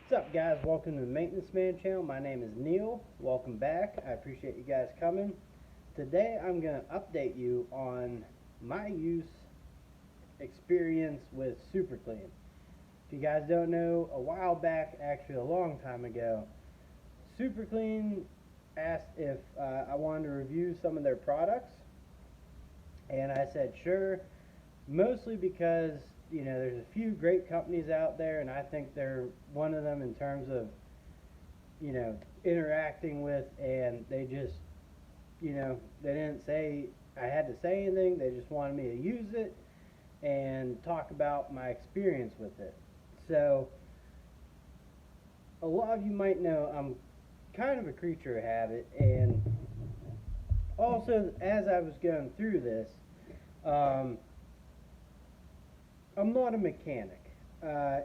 What's up, guys? Welcome to the Maintenance Man channel. My name is Neil. Welcome back. I appreciate you guys coming. Today I'm going to update you on my use experience with Super Clean. If you guys don't know, a while back, actually a long time ago, Super Clean asked if I wanted to review some of their products, and I said sure, mostly because there's a few great companies out there, and I think they're one of them in terms of interacting with, and they just they didn't say I had to say anything. They just wanted me to use it and talk about my experience with it. So a lot of you might know I'm kind of a creature of habit, and also as I was going through this, I'm not a mechanic.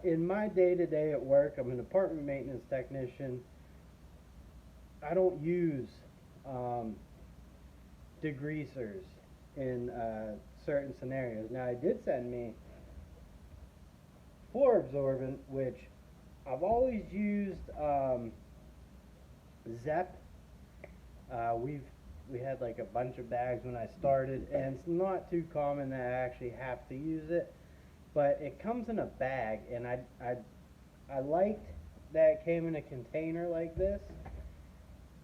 In my day-to-day at work, I'm an apartment maintenance technician. I don't use degreasers in certain scenarios. Now, I did send me floor absorbent, which I've always used Zepp. We had like a bunch of bags when I started, and it's not too common that I actually have to use it. But it comes in a bag, and I liked that it came in a container like this,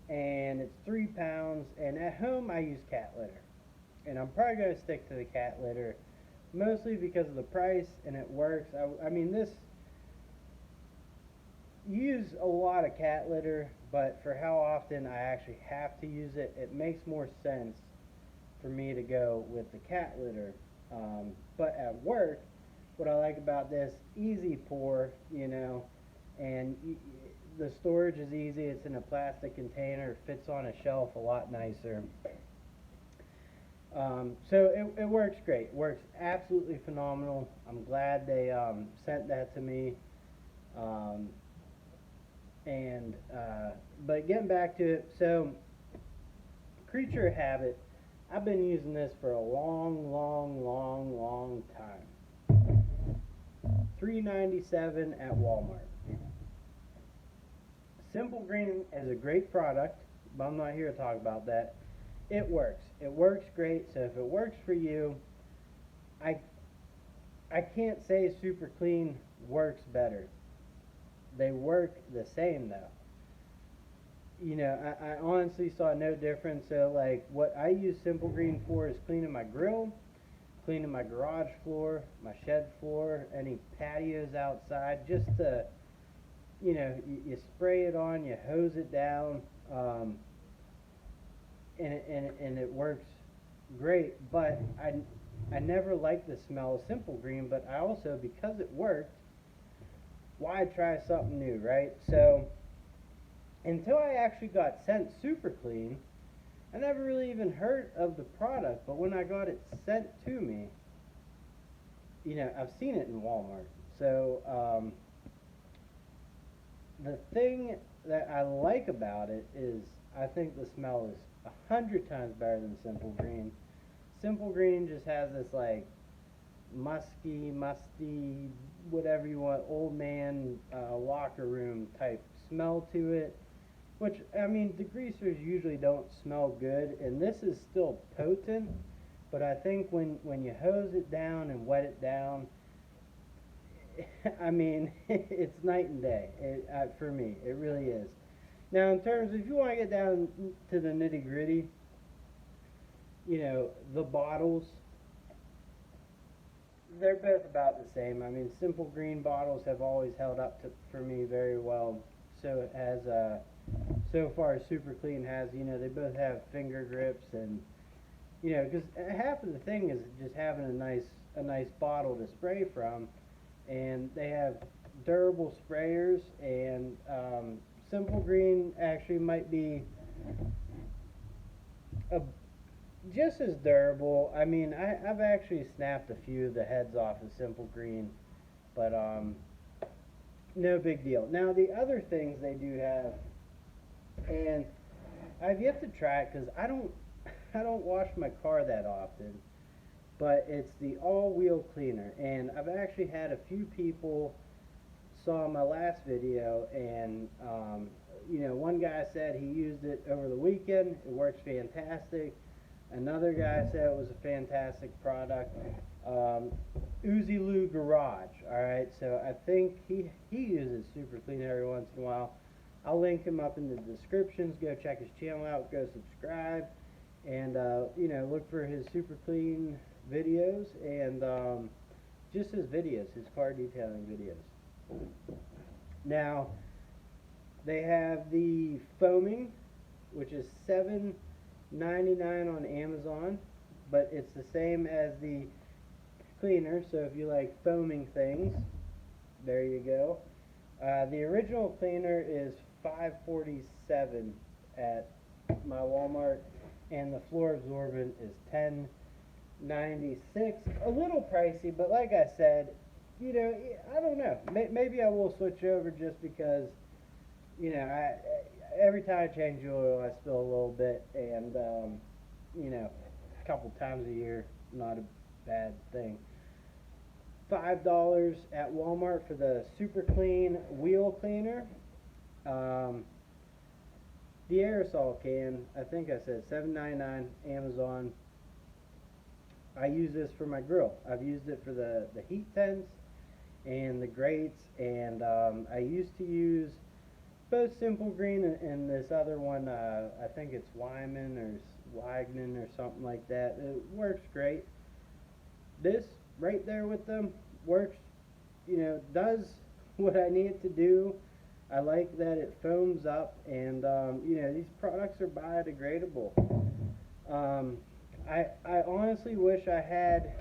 and it's 3 pounds. And at home I use cat litter, and I'm probably going to stick to the cat litter, mostly because of the price, and it works. I mean, this use a lot of cat litter, but for how often I actually have to use it, it makes more sense for me to go with the cat litter. But at work, what I like about this, easy pour, and the storage is easy. It's in a plastic container, fits on a shelf a lot nicer. So it works great. It works absolutely phenomenal. I'm glad they sent that to me. But getting back to it, so creature of habit, I've been using this for a long time. $3.97 at Walmart. Simple Green is a great product, but I'm not here to talk about that. It works. It works great. So if it works for you, I can't say Super Clean works better. They work the same though. I honestly saw no difference. So like what I use Simple Green for is cleaning my grill, cleaning my garage floor, my shed floor, any patios outside, just to, you spray it on, you hose it down, and it works great. But I never liked the smell of Simple Green, but I also, because it worked, why try something new, right? So until I actually got sent Super Clean, I never really even heard of the product, but when I got it sent to me, I've seen it in Walmart. So the thing that I like about it is I think the smell is 100 times better than Simple Green. Simple Green just has this like musty, whatever you want, old man locker room type smell to it. Which, I mean, degreasers usually don't smell good, and this is still potent, but I think when you hose it down and wet it down, I mean, it's night and day, for me, it really is. Now, in terms of, if you want to get down to the nitty gritty, the bottles, they're both about the same. I mean, Simple Green bottles have always held up for me very well, so as so far as Super Clean has. They both have finger grips, and because half of the thing is just having a nice bottle to spray from, and they have durable sprayers, and Simple Green actually might be just as durable. I mean, I've actually snapped a few of the heads off of Simple Green, but no big deal. Now the other things they do have, and I've yet to try it because I don't wash my car that often, but it's the all-wheel cleaner, and I've actually had a few people saw my last video, and one guy said he used it over the weekend. It works fantastic. Another guy said it was a fantastic product. Uzi Lou Garage. All right, so I think he uses Super Clean every once in a while. I'll link him up in the descriptions. Go check his channel out. Go subscribe, and look for his Super Clean videos and just his videos, his car detailing videos. Now they have the foaming, which is $7.99 on Amazon, but it's the same as the cleaner. So if you like foaming things, there you go. The original cleaner is $5.47 at my Walmart, and the floor absorbent is $10.96. A little pricey, but like I said, I don't know. Maybe I will switch over just because, every time I change oil, I spill a little bit, and a couple times a year, not a bad thing. $5 at Walmart for the Super Clean wheel cleaner. The aerosol can, I think I said $7.99 Amazon. I use this for my grill. I've used it for the heat vents and the grates, and I used to use both Simple Green and this other one. I think it's Wyman or Wagner or something like that. It works great. This right there with them works, does what I need it to do. I like that it foams up, and these products are biodegradable. I honestly wish I had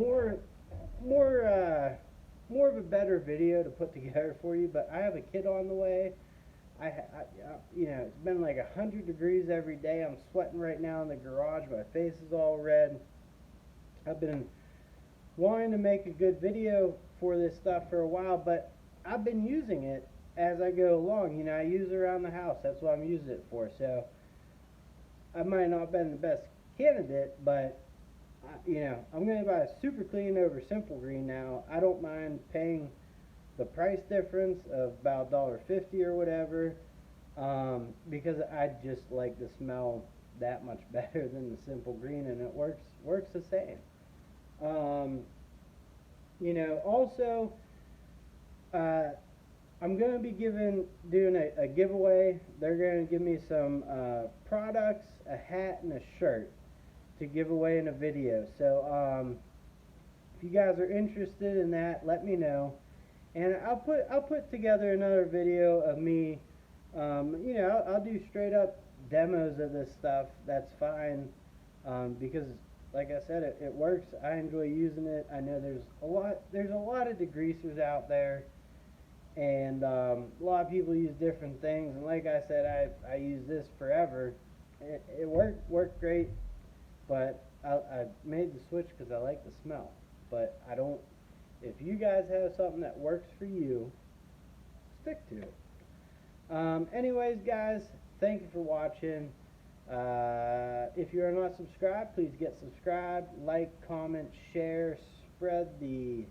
more of a better video to put together for you, but I have a kid on the way. It's been like 100 degrees every day. I'm sweating right now in the garage. My face is all red. I've been wanting to make a good video for this stuff for a while, but I've been using it as I go along. I use it around the house. That's what I'm using it for. So I might not have been the best candidate, but I'm going to buy a Super Clean over Simple Green now. I don't mind paying the price difference of about $1.50 or whatever, because I just like the smell that much better than the Simple Green, and it works the same. Also, I'm going to be doing a giveaway. They're going to give me some products, a hat, and a shirt to give away in a video. So if you guys are interested in that, let me know, and I'll put together another video of me. I'll do straight up demos of this stuff. That's fine, because like I said, it works. I enjoy using it. I know there's a lot of degreasers out there, and a lot of people use different things. And like I said, I use this forever. It worked great, but I made the switch because I like the smell. But I don't. If you guys have something that works for you, stick to it. Anyways, guys, thank you for watching. If you are not subscribed, please get subscribed, like, comment, share, spread the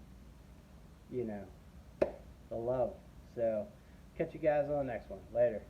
love. So catch you guys on the next one. Later.